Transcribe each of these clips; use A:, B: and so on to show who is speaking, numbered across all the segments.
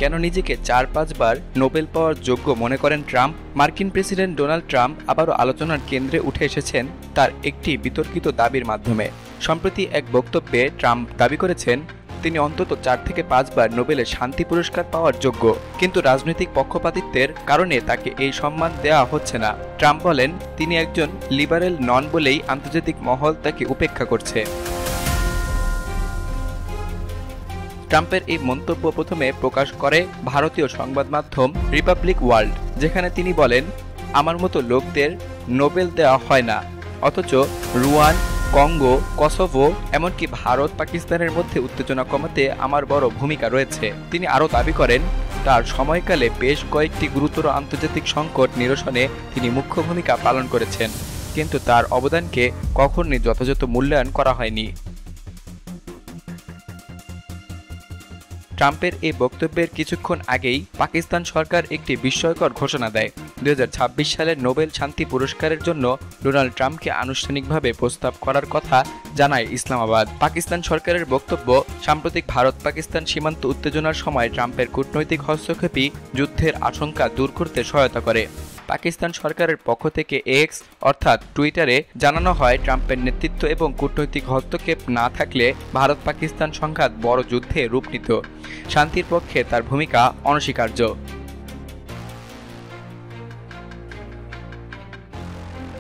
A: কেন নিজেকে ৪-৫ বার নোবেল পাওয়ার যোগ্য মনে করেন ট্রাম্প? মার্কিন প্রেসিডেন্ট ডোনাল্ড ট্রাম্প আবারও আলোচনার কেন্দ্রে উঠে এসেছেন তার একটি বিতর্কিত দাবির মাধ্যমে। সম্প্রতি এক বক্তব্যে ট্রাম্প দাবি করেছেন তিনি অন্তত ৪ থেকে ৫ বার নোবেলের শান্তি পুরস্কার পাওয়ার যোগ্য, কিন্তু রাজনৈতিক পক্ষপাতিত্বের কারণে তাকে এই সম্মান দেওয়া হচ্ছে না। ট্রাম্প বলেন তিনি একজন লিবারেল নন বলেই আন্তর্জাতিক মহল তাকে উপেক্ষা করছে। ট্রাম্পের এই মন্তব্য প্রথমে প্রকাশ করে ভারতীয় সংবাদ মাধ্যম রিপাবলিক ওয়ার্ল্ড, যেখানে তিনি বলেন আমার মতো লোকদের নোবেল দেওয়া হয় না, অথচ রুয়ান, কঙ্গো, কসোভো এমনকি ভারত পাকিস্তানের মধ্যে উত্তেজনা কমাতে আমার বড় ভূমিকা রয়েছে। তিনি আরও দাবি করেন তার সময়কালে বেশ কয়েকটি গুরুতর আন্তর্জাতিক সংকট নিরসনে তিনি মুখ্য ভূমিকা পালন করেছেন, কিন্তু তার অবদানকে কখনই যথাযথ মূল্যায়ন করা হয়নি। ট্রাম্পের এই বক্তব্যের কিছুক্ষণ আগেই পাকিস্তান সরকার একটি বিস্ময়কর ঘোষণা দেয়। ২০২৬ সালের নোবেল শান্তি পুরস্কারের জন্য ডোনাল্ড ট্রাম্পকে আনুষ্ঠানিকভাবে প্রস্তাব করার কথা জানায় ইসলামাবাদ। পাকিস্তান সরকারের বক্তব্য, সাম্প্রতিক ভারত পাকিস্তান সীমান্ত উত্তেজনার সময় ট্রাম্পের কূটনৈতিক হস্তক্ষেপই যুদ্ধের আশঙ্কা দূর করতে সহায়তা করে। পাকিস্তান সরকারের পক্ষ থেকে এক্স অর্থাৎ টুইটারে জানানো হয় ট্রাম্পের নেতৃত্ব এবং কূটনৈতিক হস্তক্ষেপ না থাকলে ভারত পাকিস্তান সংঘাত বড় যুদ্ধে রূপ নিত। শান্তির পক্ষে তার ভূমিকা অনস্বীকার্য।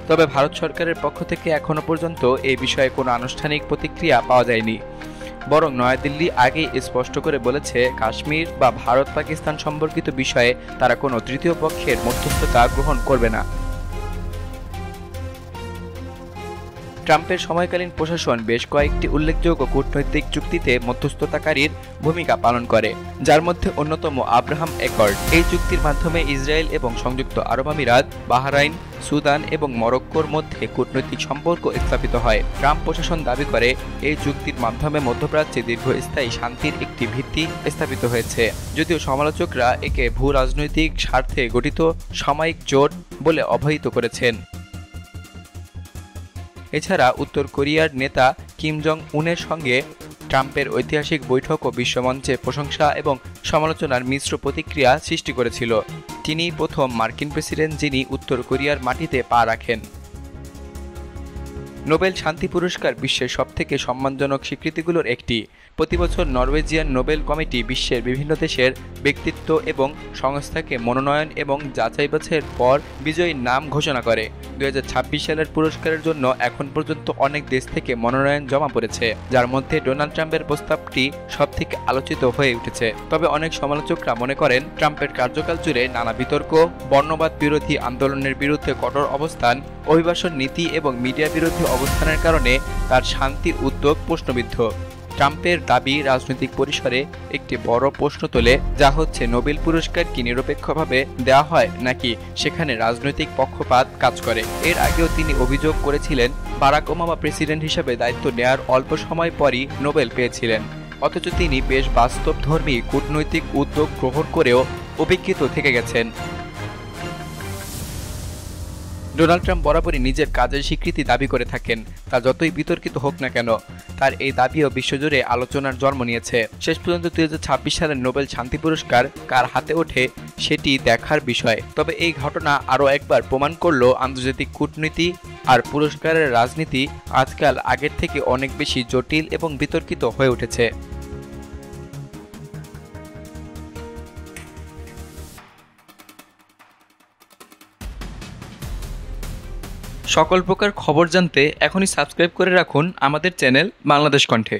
A: তবে ভারত সরকারের পক্ষ থেকে এখনো পর্যন্ত এই বিষয়ে কোনো আনুষ্ঠানিক প্রতিক্রিয়া পাওয়া যায়নি। বরং নয়াদিল্লি আগেই স্পষ্ট করে বলেছে কাশ্মীর বা ভারত পাকিস্তান সম্পর্কিত বিষয়ে তারা কোনো তৃতীয় পক্ষের মধ্যস্থতা গ্রহণ করবে না। ট্রাম্পের সময়কালীন প্রশাসন বেশ কয়েকটি উল্লেখযোগ্য কূটনৈতিক চুক্তিতে মধ্যস্থতাকারীর ভূমিকা পালন করে, যার মধ্যে অন্যতম আব্রাহাম অ্যাকর্ড। এই চুক্তির মাধ্যমে ইসরায়েল এবং সংযুক্ত আরব আমিরাত, বাহরাইন, সুদান এবং মরক্কোর মধ্যে কূটনৈতিক সম্পর্ক স্থাপিত হয়। ট্রাম্প প্রশাসন দাবি করে এই চুক্তির মাধ্যমে মধ্যপ্রাচ্যে দীর্ঘস্থায়ী শান্তির একটি ভিত্তি স্থাপিত হয়েছে, যদিও সমালোচকরা একে ভূ রাজনৈতিক স্বার্থে গঠিত সাময়িক জোট বলে অবহিত করেছেন। এছাড়া উত্তর কোরিয়ার নেতা কিম জং উনের সঙ্গে ট্রাম্পের ঐতিহাসিক বৈঠকও বিশ্বমঞ্চে প্রশংসা এবং সমালোচনার মিশ্র প্রতিক্রিয়া সৃষ্টি করেছিল। তিনি প্রথম মার্কিন প্রেসিডেন্ট যিনি উত্তর কোরিয়ার মাটিতে পা রাখেন। নোবেল শান্তি পুরস্কার বিশ্বের সবথেকে সম্মানজনক স্বীকৃতিগুলোর একটি। প্রতিবছর নরওয়েজিয়ান নোবেল কমিটি বিশ্বের বিভিন্ন দেশের ব্যক্তিত্ব এবং সংস্থাকে মনোনয়ন এবং যাচাই বাছাইয়ের পর বিজয়ীর নাম ঘোষণা করে। ২০২৬ সালের পুরস্কারের জন্য এখন পর্যন্ত অনেক দেশ থেকে মনোনয়ন জমা পড়েছে, যার মধ্যে ডোনাল্ড ট্রাম্পের প্রস্তাবটি সবথেকে আলোচিত হয়ে উঠেছে। তবে অনেক সমালোচকরা মনে করেন ট্রাম্পের কার্যকাল জুড়ে নানা বিতর্ক, বর্ণবাদ বিরোধী আন্দোলনের বিরুদ্ধে কঠোর অবস্থান, অভিবাসন নীতি এবং মিডিয়া বিরোধী অবস্থানের কারণে তার শান্তির উদ্যোগ প্রশ্নবিদ্ধ। ট্রাম্পের দাবি রাজনৈতিক পরিসরে একটি বড় প্রশ্ন তোলে, যা হচ্ছে নোবেল পুরস্কার কি নিরপেক্ষভাবে দেওয়া হয় নাকি সেখানে রাজনৈতিক পক্ষপাত কাজ করে। এর আগেও তিনি অভিযোগ করেছিলেন বারাক ওবামা প্রেসিডেন্ট হিসেবে দায়িত্ব নেয়ার অল্প সময় পরই নোবেল পেয়েছিলেন, অথচ তিনি বেশ বাস্তবধর্মী কূটনৈতিক উদ্যোগ গ্রহণ করেও উপেক্ষিত থেকে গেছেন। ডোনাল্ড ট্রাম্প বরাবরই নিজের কাজের স্বীকৃতি দাবি করে থাকেন, তা যতই বিতর্কিত হোক না কেন। তার এই দাবিও বিশ্বজুড়ে আলোচনার জন্ম নিয়েছে। শেষ পর্যন্ত ২০২৬ সালের নোবেল শান্তি পুরস্কার কার হাতে ওঠে সেটি দেখার বিষয়। তবে এই ঘটনা আরও একবার প্রমাণ করল আন্তর্জাতিক কূটনীতি আর পুরস্কারের রাজনীতি আজকাল আগের থেকে অনেক বেশি জটিল এবং বিতর্কিত হয়ে উঠেছে। সকল প্রকার খবর জানতে এখনই সাবস্ক্রাইব করে রাখুন আমাদের চ্যানেল বাংলাদেশ কণ্ঠে।